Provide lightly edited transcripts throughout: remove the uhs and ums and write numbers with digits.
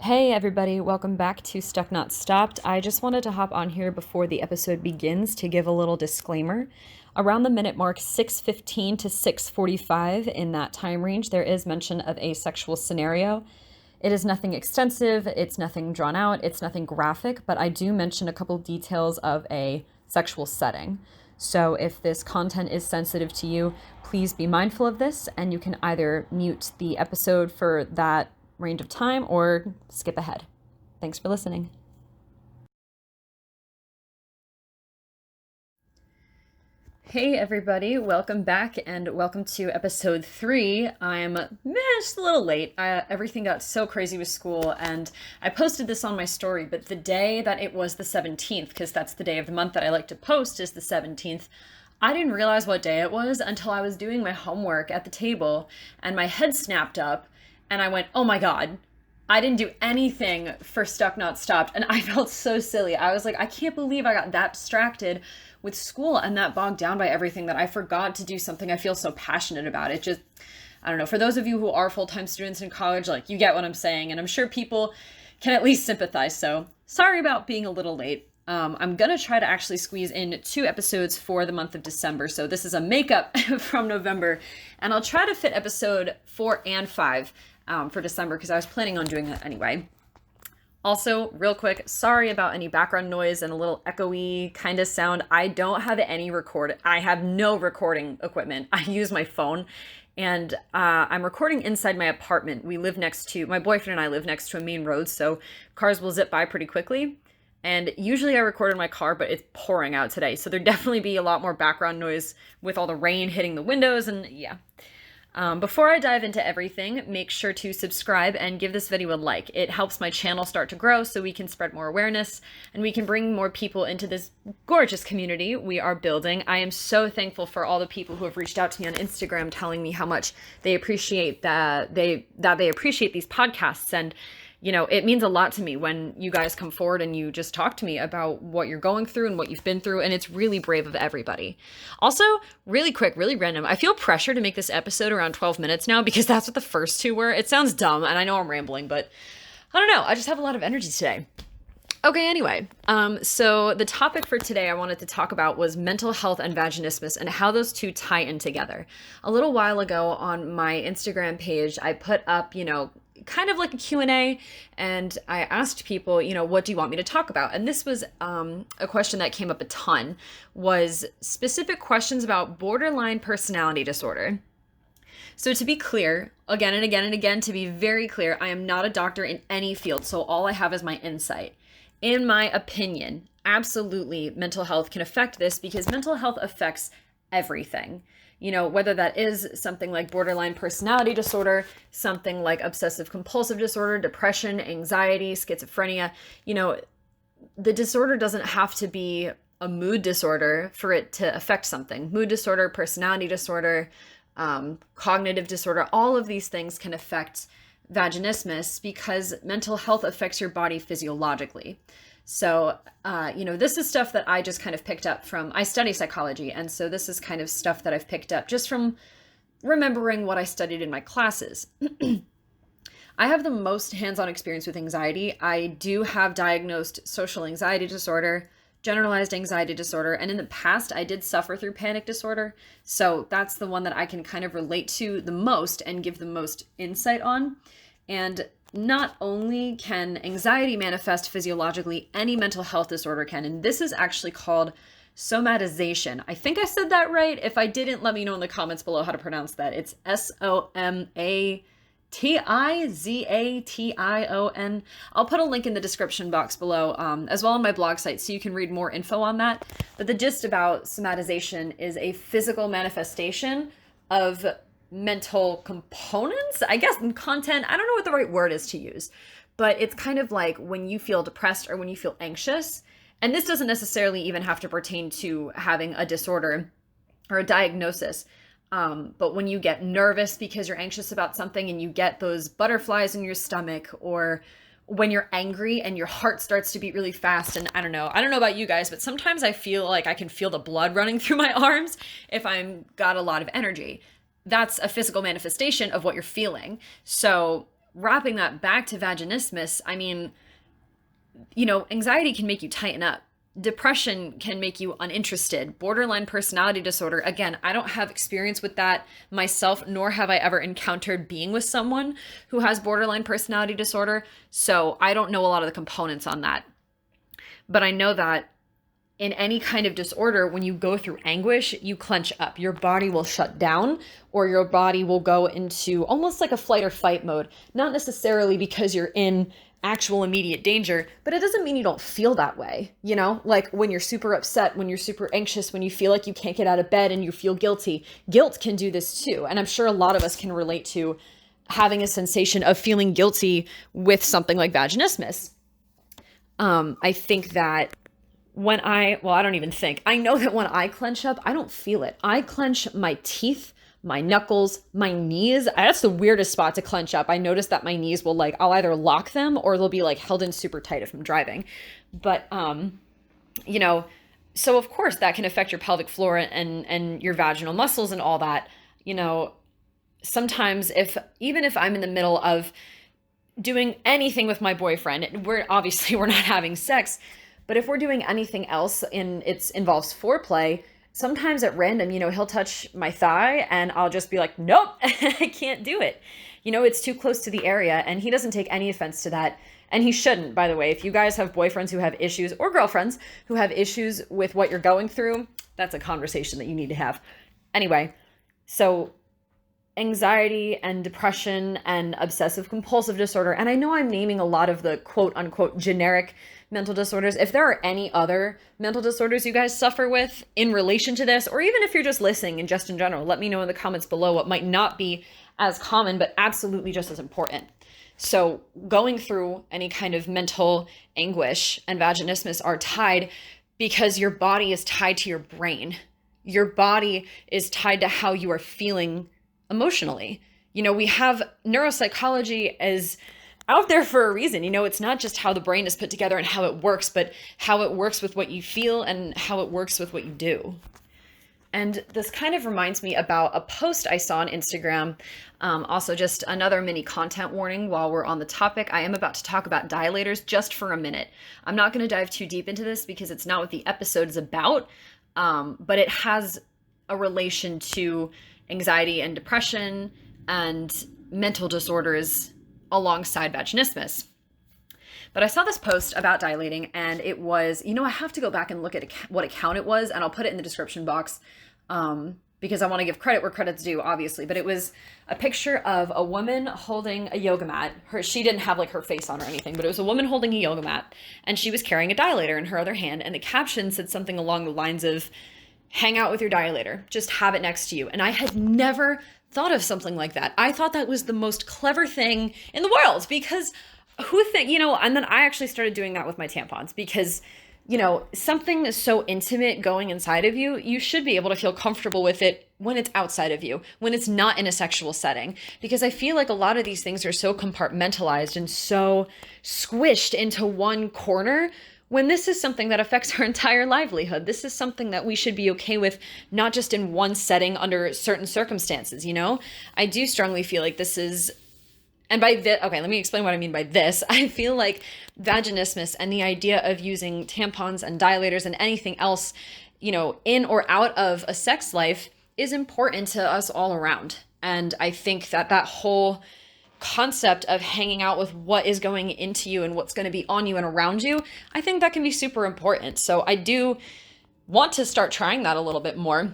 Hey everybody, welcome back to Stuck Not Stopped. I just wanted to hop on here before the episode begins to give a little disclaimer. Around the minute mark 6:15 to 6:45 in that time range, there is mention of a sexual scenario. It is nothing extensive, it's nothing drawn out, it's nothing graphic, but I do mention a couple details of a sexual setting. So if this content is sensitive to you, please be mindful of this, and you can either mute the episode for that range of time or skip ahead. Thanks for listening. Hey everybody, welcome back and welcome to episode 3. I'm just a little late. Everything got so crazy with school, and I posted this on my story, but the day that it was the 17th, because that's the day of the month that I like to post, is the 17th. I didn't realize what day it was until I was doing my homework at the table and my head snapped up and I went, oh my God, I didn't do anything for Stuck Not Stopped. And I felt so silly. I was like, I can't believe I got that distracted with school and that bogged down by everything that I forgot to do something I feel so passionate about. It just, I don't know, for those of you who are full-time students in college, like, you get what I'm saying, and I'm sure people can at least sympathize. So sorry about being a little late. I'm gonna try to actually squeeze in 2 episodes for the month of December. So this is a makeup from November, and I'll try to fit episode 4 and 5 for December, because I was planning on doing that anyway. Also, real quick, sorry about any background noise and a little echoey kind of sound. I don't have I have no recording equipment. I use my phone, and I'm recording inside my apartment. My boyfriend and I live next to a main road, so cars will zip by pretty quickly. And usually I record in my car, but it's pouring out today, so there'd definitely be a lot more background noise with all the rain hitting the windows, and yeah. Before I dive into everything, make sure to subscribe and give this video a like. It helps my channel start to grow so we can spread more awareness and we can bring more people into this gorgeous community we are building. I am so thankful for all the people who have reached out to me on Instagram telling me how much they appreciate that they appreciate these podcasts, and you know, it means a lot to me when you guys come forward and you just talk to me about what you're going through and what you've been through, and it's really brave of everybody. Also, really quick, really random, I feel pressure to make this episode around 12 minutes now because that's what the first 2 were. It sounds dumb, and I know I'm rambling, but I don't know. I just have a lot of energy today. Okay, anyway, so the topic for today I wanted to talk about was mental health and vaginismus and how those 2 tie in together. A little while ago on my Instagram page, I put up, kind of like a Q&A, and I asked people, what do you want me to talk about? And this was a question that came up a ton, was specific questions about borderline personality disorder. So to be clear, again and again and again, to be very clear, I am not a doctor in any field, so all I have is my insight. In my opinion, absolutely mental health can affect this because mental health affects everything. Whether that is something like borderline personality disorder, something like obsessive compulsive disorder, depression, anxiety, schizophrenia, the disorder doesn't have to be a mood disorder for it to affect something. Mood disorder, personality disorder, cognitive disorder, all of these things can affect vaginismus because mental health affects your body physiologically. So, this is stuff that I just kind of picked up from, I study psychology, and so this is kind of stuff that I've picked up just from remembering what I studied in my classes. I have the most hands-on experience with anxiety. I do have diagnosed social anxiety disorder, generalized anxiety disorder, and in the past I did suffer through panic disorder. So that's the one that I can kind of relate to the most and give the most insight on. And not only can anxiety manifest physiologically, any mental health disorder can, and this is actually called somatization. I think I said that right. If I didn't, let me know in the comments below how to pronounce that. It's Somatization. I'll put a link in the description box below, as well on my blog site, so you can read more info on that. But the gist about somatization is a physical manifestation of mental components, I guess, and content. I don't know what the right word is to use, but it's kind of like when you feel depressed or when you feel anxious. And this doesn't necessarily even have to pertain to having a disorder or a diagnosis. But when you get nervous because you're anxious about something and you get those butterflies in your stomach, or when you're angry and your heart starts to beat really fast, and I don't know about you guys, but sometimes I feel like I can feel the blood running through my arms if I'm got a lot of energy. That's a physical manifestation of what you're feeling. So wrapping that back to vaginismus, I mean, anxiety can make you tighten up. Depression can make you uninterested. Borderline personality disorder, again, I don't have experience with that myself, nor have I ever encountered being with someone who has borderline personality disorder. So I don't know a lot of the components on that. But I know that in any kind of disorder, when you go through anguish, you clench up. Your body will shut down, or your body will go into almost like a flight or fight mode. Not necessarily because you're in actual immediate danger, but it doesn't mean you don't feel that way. Like when you're super upset, when you're super anxious, when you feel like you can't get out of bed and you feel guilty. Guilt can do this too. And I'm sure a lot of us can relate to having a sensation of feeling guilty with something like vaginismus. I think that I know that when I clench up, I don't feel it. I clench my teeth, my knuckles, my knees. That's the weirdest spot to clench up. I notice that my knees will I'll either lock them or they'll be held in super tight if I'm driving. But, so of course that can affect your pelvic floor and your vaginal muscles and all that. Sometimes even if I'm in the middle of doing anything with my boyfriend, we're not having sex, but if we're doing anything else and it involves foreplay, sometimes at random, he'll touch my thigh and I'll just be like, nope, I can't do it. It's too close to the area, and he doesn't take any offense to that. And he shouldn't, by the way. If you guys have boyfriends who have issues, or girlfriends who have issues with what you're going through, that's a conversation that you need to have. Anyway, so anxiety and depression and obsessive compulsive disorder. And I know I'm naming a lot of the quote unquote generic mental disorders. If there are any other mental disorders you guys suffer with in relation to this, or even if you're just listening and just in general, let me know in the comments below what might not be as common, but absolutely just as important. So going through any kind of mental anguish and vaginismus are tied because your body is tied to your brain. Your body is tied to how you are feeling emotionally. We have neuropsychology as out there for a reason. It's not just how the brain is put together and how it works, but how it works with what you feel and how it works with what you do. And this kind of reminds me about a post I saw on Instagram. Also, just another mini content warning while we're on the topic. I am about to talk about dilators just for a minute. I'm not going to dive too deep into this because it's not what the episode is about, but it has a relation to anxiety and depression and mental disorders alongside vaginismus. But I saw this post about dilating, and it was, I have to go back and look at what account it was, and I'll put it in the description box because I want to give credit where credit's due, obviously. But it was a picture of a woman holding a yoga mat. She didn't have her face on or anything, but it was a woman holding a yoga mat, and she was carrying a dilator in her other hand, and the caption said something along the lines of, "Hang out with your dilator, just have it next to you." And I had never thought of something like that. I thought that was the most clever thing in the world because and then I actually started doing that with my tampons because, something so intimate going inside of you, you should be able to feel comfortable with it when it's outside of you, when it's not in a sexual setting. Because I feel like a lot of these things are so compartmentalized and so squished into one corner, when this is something that affects our entire livelihood. This is something that we should be okay with, not just in one setting under certain circumstances, I do strongly feel like this is, and by this, okay, let me explain what I mean by this. I feel like vaginismus and the idea of using tampons and dilators and anything else, in or out of a sex life is important to us all around. And I think that whole concept of hanging out with what is going into you and what's going to be on you and around you, I think that can be super important. So I do want to start trying that a little bit more.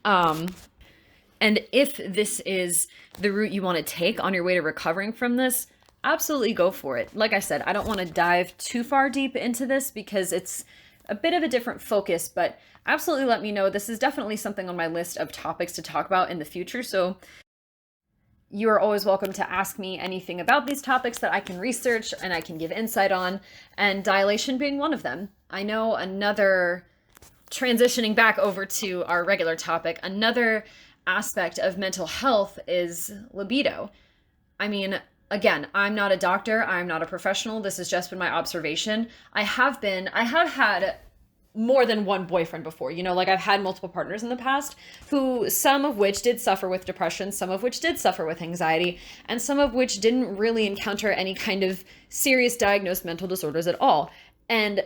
And if this is the route you want to take on your way to recovering from this, absolutely go for it. Like I said, I don't want to dive too far deep into this because it's a bit of a different focus, but absolutely let me know. This is definitely something on my list of topics to talk about in the future. So you are always welcome to ask me anything about these topics that I can research and I can give insight on, and dilation being one of them. I know transitioning back over to our regular topic, another aspect of mental health is libido. I mean, again, I'm not a doctor, I'm not a professional. This has just been my observation. I have had more than one boyfriend before. You know, like I've had multiple partners in the past who, some of which did suffer with depression, some of which did suffer with anxiety, and some of which didn't really encounter any kind of serious diagnosed mental disorders at all. And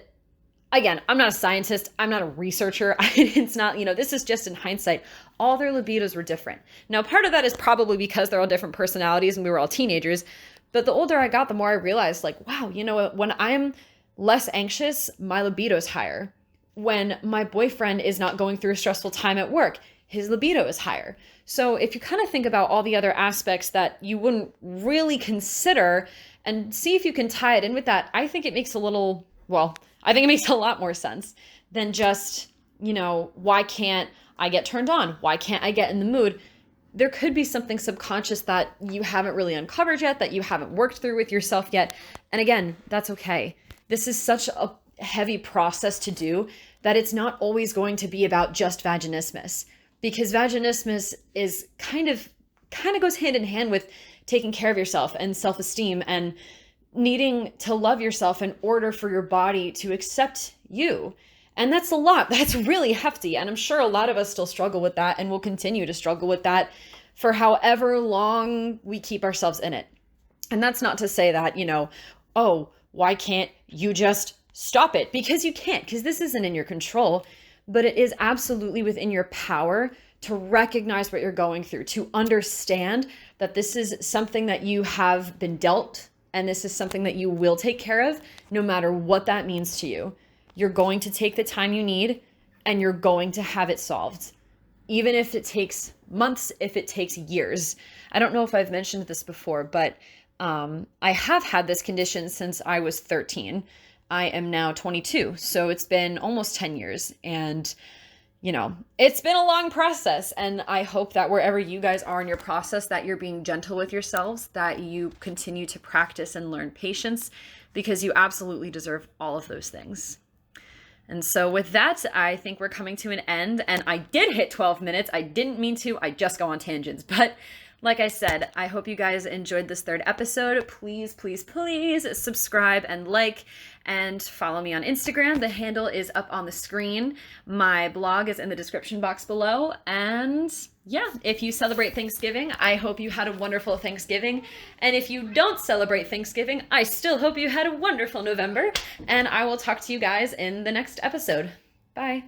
again, I'm not a scientist. I'm not a researcher. It's not, you know, this is just in hindsight. All their libidos were different. Now, part of that is probably because they're all different personalities and we were all teenagers. But the older I got, the more I realized, like, wow, you know what? When I'm less anxious, my libido is higher. When my boyfriend is not going through a stressful time at work, his libido is higher. So if you kind of think about all the other aspects that you wouldn't really consider and see if you can tie it in with that, I think it makes a little, well, I think it makes a lot more sense than just, you know, why can't I get turned on? Why can't I get in the mood? There could be something subconscious that you haven't really uncovered yet, that you haven't worked through with yourself yet. And again, that's okay. This is such a heavy process to do that it's not always going to be about just vaginismus, because vaginismus is kind of goes hand in hand with taking care of yourself and self-esteem and needing to love yourself in order for your body to accept you. And that's a lot. That's really hefty. And I'm sure a lot of us still struggle with that and will continue to struggle with that for however long we keep ourselves in it. And that's not to say that, you know, oh, why can't you just stop it? Because you can't, because this isn't in your control, but it is absolutely within your power to recognize what you're going through, to understand that this is something that you have been dealt, and this is something that you will take care of, no matter what that means to you. You're going to take the time you need, and you're going to have it solved. Even if it takes months, if it takes years. I don't know if I've mentioned this before, but I have had this condition since I was 13. I am now 22, so it's been almost 10 years. And, you know, it's been a long process. And I hope that wherever you guys are in your process, that you're being gentle with yourselves, that you continue to practice and learn patience, because you absolutely deserve all of those things. And so with that, I think we're coming to an end. And I did hit 12 minutes. I didn't mean to. I just go on tangents. But like I said, I hope you guys enjoyed this third episode. Please, please, please subscribe and like and follow me on Instagram. The handle is up on the screen. My blog is in the description box below. And yeah, if you celebrate Thanksgiving, I hope you had a wonderful Thanksgiving. And if you don't celebrate Thanksgiving, I still hope you had a wonderful November. And I will talk to you guys in the next episode. Bye.